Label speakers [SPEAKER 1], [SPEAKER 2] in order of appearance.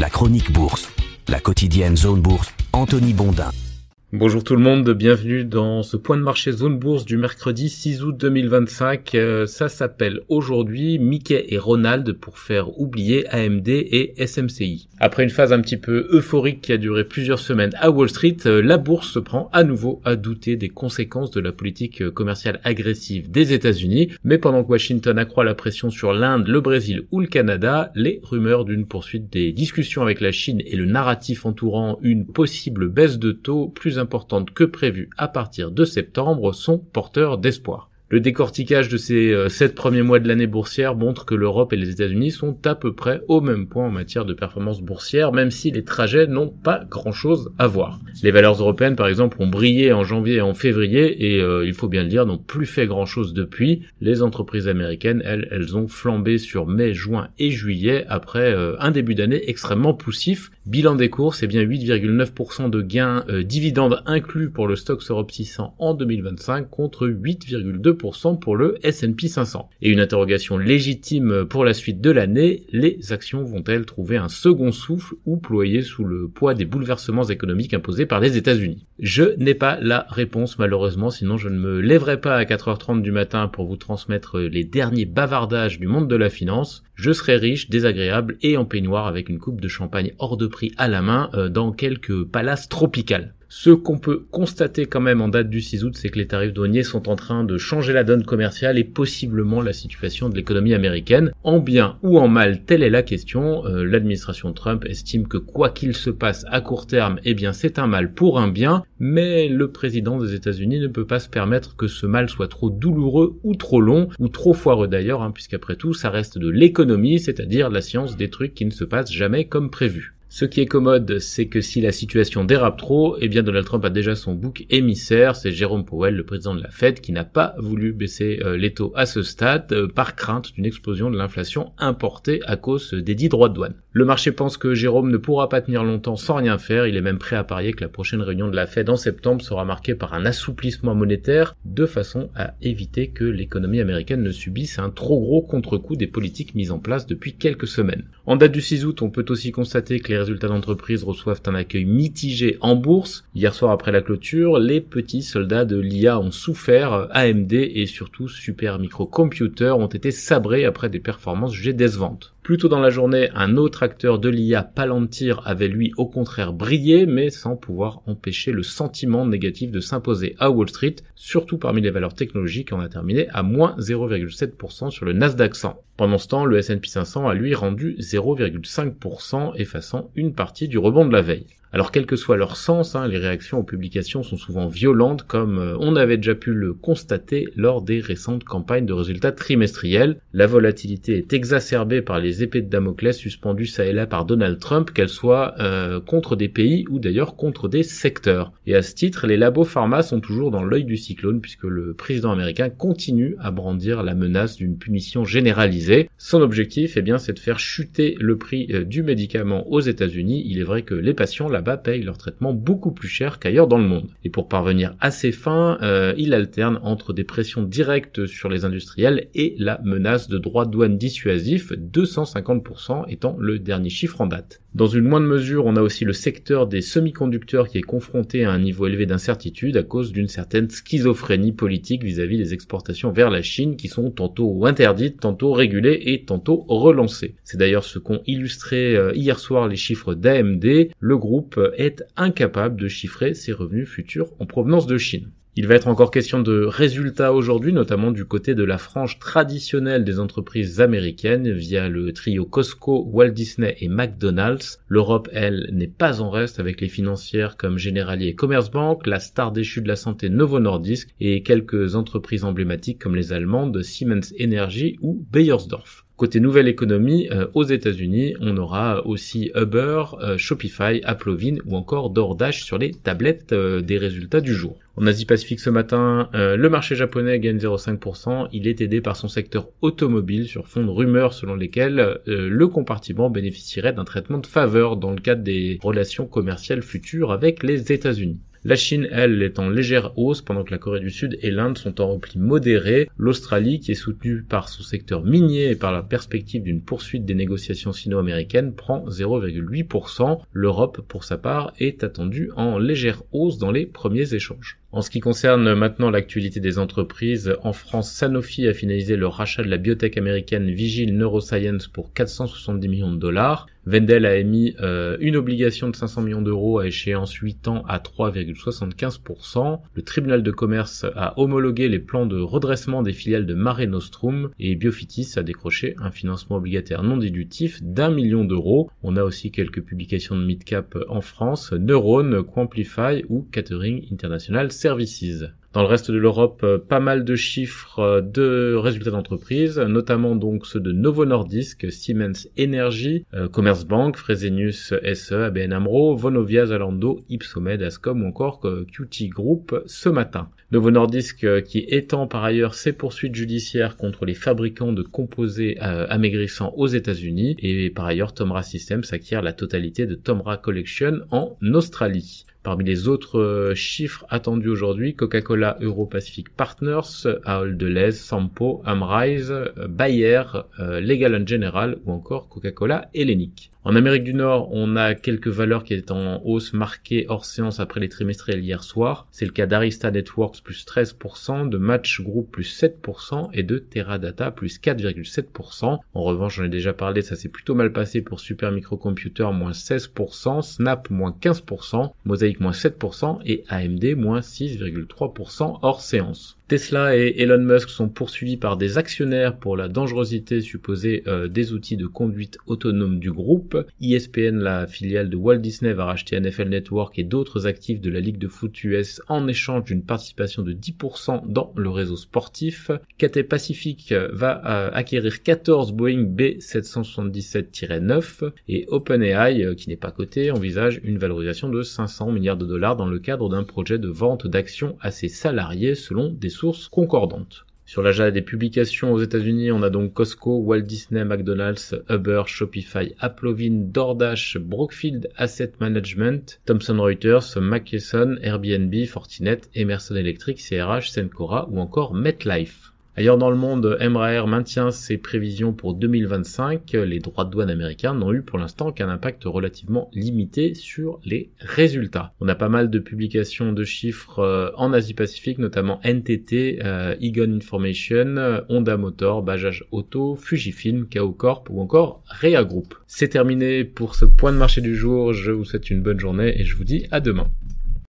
[SPEAKER 1] La chronique bourse, la quotidienne Zone Bourse, Anthony Bondin.
[SPEAKER 2] Bonjour tout le monde, bienvenue dans ce point de marché Zone Bourse du mercredi 6 août 2025. Ça s'appelle aujourd'hui Mickey et Ronald pour faire oublier AMD et SMCI. Après une phase un petit peu euphorique qui a duré plusieurs semaines à Wall Street, la bourse se prend à nouveau à douter des conséquences de la politique commerciale agressive des États-Unis. Mais pendant que Washington accroît la pression sur l'Inde, le Brésil ou le Canada, les rumeurs d'une poursuite des discussions avec la Chine et le narratif entourant une possible baisse de taux plus importante que prévu à partir de septembre sont porteurs d'espoir. Le décortiquage de ces 7 premiers mois de l'année boursière montre que l'Europe et les États-Unis sont à peu près au même point en matière de performance boursière, même si les trajets n'ont pas grand-chose à voir. Les valeurs européennes, par exemple, ont brillé en janvier et en février et, il faut bien le dire, n'ont plus fait grand-chose depuis. Les entreprises américaines, elles ont flambé sur mai, juin et juillet après un début d'année extrêmement poussif. Bilan des cours, c'est bien 8,9% de gains dividendes inclus pour le Stoxx Europe 600 en 2025 contre 8,2% pour le S&P 500. Et une interrogation légitime pour la suite de l'année, les actions vont-elles trouver un second souffle ou ployer sous le poids des bouleversements économiques imposés par les États-Unis? Je n'ai pas la réponse malheureusement, sinon je ne me lèverai pas à 4h30 du matin pour vous transmettre les derniers bavardages du monde de la finance. Je serai riche, désagréable et en peignoir avec une coupe de champagne hors de prix à la main dans quelques palaces tropicales. Ce qu'on peut constater quand même en date du 6 août, c'est que les tarifs douaniers sont en train de changer la donne commerciale et possiblement la situation de l'économie américaine. En bien ou en mal, telle est la question. L'administration Trump estime que quoi qu'il se passe à court terme, eh bien c'est un mal pour un bien, mais le président des États-Unis ne peut pas se permettre que ce mal soit trop douloureux ou trop long, ou trop foireux d'ailleurs, puisqu'après tout, ça reste de l'économie, c'est-à-dire la science des trucs qui ne se passent jamais comme prévu. Ce qui est commode, c'est que si la situation dérape trop, eh bien Donald Trump a déjà son bouc émissaire, c'est Jérôme Powell, le président de la Fed, qui n'a pas voulu baisser les taux à ce stade par crainte d'une explosion de l'inflation importée à cause des dits droits de douane. Le marché pense que Jérôme ne pourra pas tenir longtemps sans rien faire, il est même prêt à parier que la prochaine réunion de la Fed en septembre sera marquée par un assouplissement monétaire de façon à éviter que l'économie américaine ne subisse un trop gros contre-coup des politiques mises en place depuis quelques semaines. En date du 6 août, on peut aussi constater que les résultats d'entreprise reçoivent un accueil mitigé en bourse. Hier soir après la clôture, les petits soldats de l'IA ont souffert, AMD et surtout Super Micro Computer ont été sabrés après des performances jugées décevantes. Plus tôt dans la journée, un autre acteur de l'IA, Palantir, avait lui au contraire brillé, mais sans pouvoir empêcher le sentiment négatif de s'imposer à Wall Street, surtout parmi les valeurs technologiques, on a terminé à moins 0,7% sur le Nasdaq 100. Pendant ce temps, le S&P 500 a lui rendu 0,5%, effaçant une partie du rebond de la veille. Alors quel que soit leur sens, les réactions aux publications sont souvent violentes comme on avait déjà pu le constater lors des récentes campagnes de résultats trimestriels. La volatilité est exacerbée par les épées de Damoclès suspendues ça et là par Donald Trump, qu'elles soient contre des pays ou d'ailleurs contre des secteurs. Et à ce titre, les labos pharma sont toujours dans l'œil du cyclone puisque le président américain continue à brandir la menace d'une punition généralisée. Son objectif, c'est de faire chuter le prix du médicament aux États-Unis. Il est vrai que les patients là-bas payent leur traitement beaucoup plus cher qu'ailleurs dans le monde. Et pour parvenir à ces fins, il alterne entre des pressions directes sur les industriels et la menace de droits de douane dissuasifs, 250% étant le dernier chiffre en date. Dans une moindre mesure, on a aussi le secteur des semi-conducteurs qui est confronté à un niveau élevé d'incertitude à cause d'une certaine schizophrénie politique vis-à-vis des exportations vers la Chine qui sont tantôt interdites, tantôt régulées et tantôt relancées. C'est d'ailleurs ce qu'ont illustré hier soir les chiffres d'AMD. Le groupe est incapable de chiffrer ses revenus futurs en provenance de Chine. Il va être encore question de résultats aujourd'hui, notamment du côté de la frange traditionnelle des entreprises américaines via le trio Costco, Walt Disney et McDonald's. L'Europe, elle, n'est pas en reste avec les financières comme Generali et Commerzbank, la star déchue de la santé Novo Nordisk et quelques entreprises emblématiques comme les allemandes Siemens Energy ou Beiersdorf. Côté nouvelle économie, aux États-Unis, on aura aussi Uber, Shopify, Applovin ou encore DoorDash sur les tablettes des résultats du jour. En Asie-Pacifique ce matin, le marché japonais gagne 0,5%. Il est aidé par son secteur automobile sur fond de rumeurs selon lesquelles le compartiment bénéficierait d'un traitement de faveur dans le cadre des relations commerciales futures avec les États-Unis. La Chine, elle, est en légère hausse pendant que la Corée du Sud et l'Inde sont en repli modéré. L'Australie, qui est soutenue par son secteur minier et par la perspective d'une poursuite des négociations sino-américaines, prend 0,8%. L'Europe, pour sa part, est attendue en légère hausse dans les premiers échanges. En ce qui concerne maintenant l'actualité des entreprises, en France, Sanofi a finalisé le rachat de la biotech américaine Vigil Neuroscience pour 470 millions de dollars. Wendel a émis une obligation de 500 millions d'euros à échéance 8 ans à 3,75%. Le tribunal de commerce a homologué les plans de redressement des filiales de Mare Nostrum et Biofitis a décroché un financement obligataire non dilutif d'1 million d'euros. On a aussi quelques publications de mid-cap en France, Neurone, Quamplify ou Catering International Services. Dans le reste de l'Europe, pas mal de chiffres de résultats d'entreprise, notamment donc ceux de Novo Nordisk, Siemens Energy, Commerzbank, Fresenius SE, ABN AMRO, Vonovia, Zalando, Ipsomed, Ascom ou encore QT Group ce matin. Novo Nordisk qui étend par ailleurs ses poursuites judiciaires contre les fabricants de composés amaigrissants aux États-Unis et par ailleurs Tomra Systems acquiert la totalité de Tomra Collection en Australie. Parmi les autres chiffres attendus aujourd'hui, Coca-Cola Euro-Pacific Partners, Ahold Delhaize, Sampo, Amrise, Bayer, Legal & General ou encore Coca-Cola Hellenic. En Amérique du Nord, on a quelques valeurs qui étaient en hausse marquée hors séance après les trimestriels hier soir. C'est le cas d'Arista Networks plus 13%, de Match Group plus 7% et de Teradata plus 4,7%. En revanche, j'en ai déjà parlé, ça s'est plutôt mal passé pour Super Microcomputer moins 16%, Snap moins 15%, Mosaic moins 7% et AMD moins 6,3% hors séance. Tesla et Elon Musk sont poursuivis par des actionnaires pour la dangerosité supposée des outils de conduite autonome du groupe. ESPN, la filiale de Walt Disney, va racheter NFL Network et d'autres actifs de la Ligue de foot US en échange d'une participation de 10% dans le réseau sportif. Cathay Pacific va acquérir 14 Boeing B777-9 et OpenAI, qui n'est pas coté, envisage une valorisation de 500 milliards de dollars dans le cadre d'un projet de vente d'actions à ses salariés selon des sources concordantes. Sur l'agenda des publications aux États-Unis, on a donc Costco, Walt Disney, McDonald's, Uber, Shopify, Applovin, DoorDash, Brookfield Asset Management, Thomson Reuters, McKesson, Airbnb, Fortinet, Emerson Electric, CRH, Cencora ou encore MetLife. Ailleurs dans le monde, MRAR maintient ses prévisions pour 2025. Les droits de douane américains n'ont eu pour l'instant qu'un impact relativement limité sur les résultats. On a pas mal de publications de chiffres en Asie-Pacifique, notamment NTT, Egon Information, Honda Motor, Bajaj Auto, Fujifilm, Kao Corp ou encore Rea Group. C'est terminé pour ce point de marché du jour. Je vous souhaite une bonne journée et je vous dis à demain.